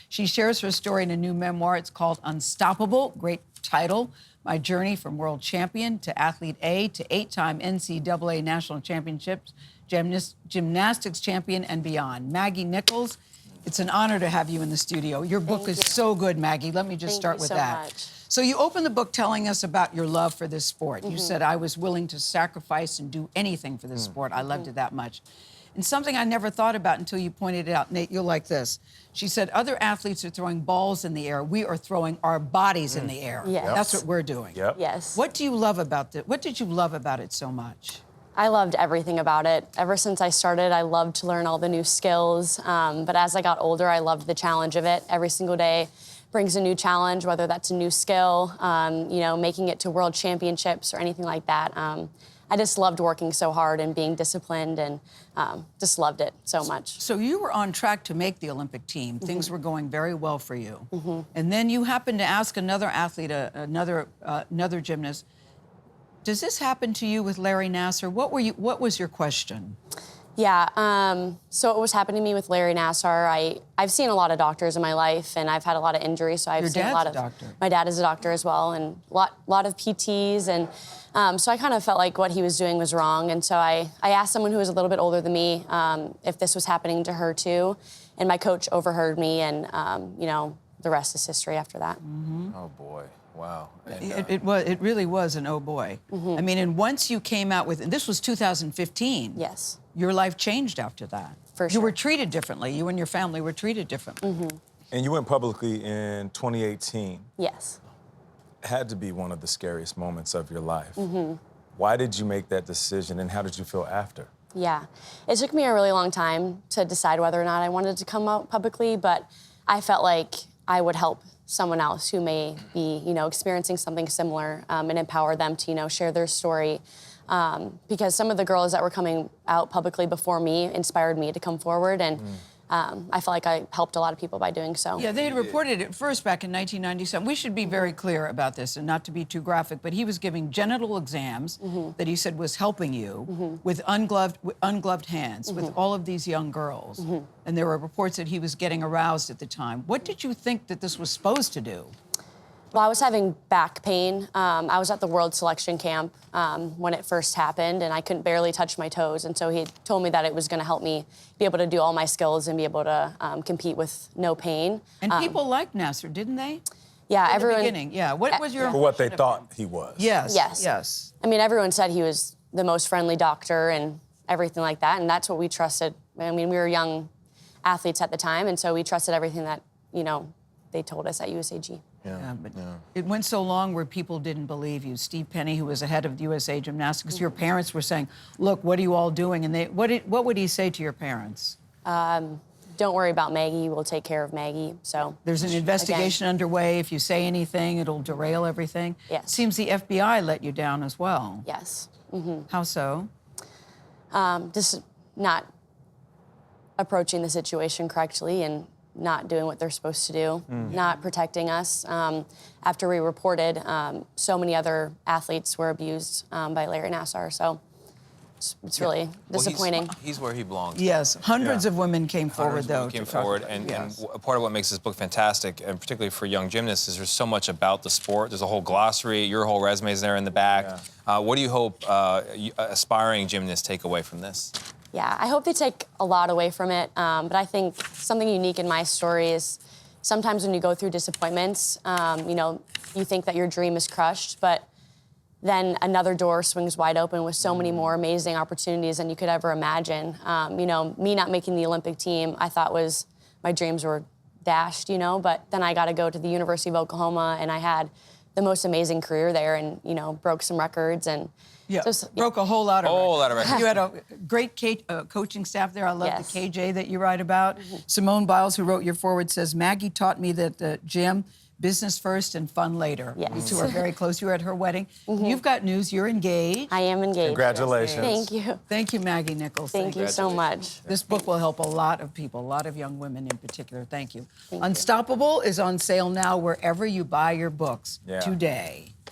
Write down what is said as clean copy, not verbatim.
She shares her story in a new memoir. It's called Unstoppable. Great title. My journey from world champion to athlete A to 8-time NCAA national championships, gymnastics champion and beyond. Maggie Nichols, it's an honor to have you in the studio. Your book is so good, Maggie. Let me just start with that. Much. So you open the book telling us about your love for this sport. You said, I was willing to sacrifice and do anything for this sport. I loved it that much. And something I never thought about until you pointed it out, Nate, you'll like this. She said, other athletes are throwing balls in the air. We are throwing our bodies in the air. Yes. That's what we're doing. Yep. Yes. What do you love about it? What did you love about it so much? I loved everything about it. Ever since I started, I loved to learn all the new skills. But as I got older, I loved the challenge of it. Every single day brings a new challenge, whether that's a new skill, you know, making it to world championships or anything like that. I just loved working so hard and being disciplined and just loved it so much. So you were on track to make the Olympic team. Things were going very well for you. And then you happened to ask another athlete, another gymnast, does this happen to you with Larry Nassar? What was your question? Yeah, so it was happening to me with Larry Nassar. I've seen a lot of doctors in my life, and I've had a lot of injuries, so I've seen a lot of... Your dad's a doctor. My dad is a doctor as well, and a lot of PTs, and so I kind of felt like what he was doing was wrong, and so I asked someone who was a little bit older than me if this was happening to her too, and my coach overheard me, and you know, the rest is history after that. Oh, boy. Wow. And, It really was an oh boy. I mean, and once you came out with, and this was 2015. Yes. Your life changed after that. For You sure. were treated differently. You and your family were treated differently. and you went publicly in 2018. Yes. Had to be one of the scariest moments of your life. Why did you make that decision, and how did you feel after? Yeah. It took me a really long time to decide whether or not I wanted to come out publicly, but I felt like I would help someone else who may be, you know, experiencing something similar and empower them to, you know, share their story. Because some of the girls that were coming out publicly before me inspired me to come forward, and I felt like I helped a lot of people by doing so. Yeah, they had reported it first back in 1997. We should be very clear about this and not to be too graphic, but he was giving genital exams that he said was helping you with ungloved hands with all of these young girls. And there were reports that he was getting aroused at the time. What did you think that this was supposed to do? Well, I was having back pain. I was at the World Selection Camp when it first happened, and I couldn't barely touch my toes. And so he told me that it was going to help me be able to do all my skills and be able to compete with no pain. And people liked Nassar, didn't they? Yeah, In everyone. the beginning, yeah. What was your For what they impression of him? thought he was. Yes, Yes. yes. I mean, everyone said he was the most friendly doctor and everything like that, and that's what we trusted. I mean, we were young athletes at the time, and so we trusted everything that, you know, they told us at USAG. Yeah, but it went so long where people didn't believe you. Steve Penny, who was the head of USA Gymnastics, your parents were saying, look, what are you all doing? And what would he say to your parents? Don't worry about Maggie, we'll take care of Maggie. So There's an investigation underway. If you say anything, it'll derail everything. Yes. Seems the FBI let you down as well. yes. How so? Just not approaching the situation correctly and not doing what they're supposed to do, not protecting us. After we reported, so many other athletes were abused by Larry Nassar, so it's really disappointing. He's where he belongs. Yes, hundreds of women came forward, Hundreds of though. women came to talk forward, about and, it. Yes. and part of what makes this book fantastic, and particularly for young gymnasts, is there's so much about the sport. There's a whole glossary. Your whole resume is there in the back. What do you hope aspiring gymnasts take away from this? Yeah, I hope they take a lot away from it, but I think something unique in my story is sometimes when you go through disappointments, you know, you think that your dream is crushed, but then another door swings wide open with so many more amazing opportunities than you could ever imagine. You know, me not making the Olympic team, I thought my dreams were dashed, you know, but then I got to go to the University of Oklahoma, and I had the most amazing career there, and, you know, broke some records, and Yeah, just, broke a whole lot of records. You had a great coaching staff there. I love Yes. the KJ that you write about. Simone Biles, who wrote your foreword, says, Maggie taught me that the gym, business first and fun later. Yes. You two are very close. You were at her wedding. You've got news. You're engaged. I am engaged. Congratulations. Thank you. Thank you, Maggie Nichols. Thank you so much. This book will help a lot of people, a lot of young women in particular. Thank you. Thank you. Unstoppable is on sale now wherever you buy your books today.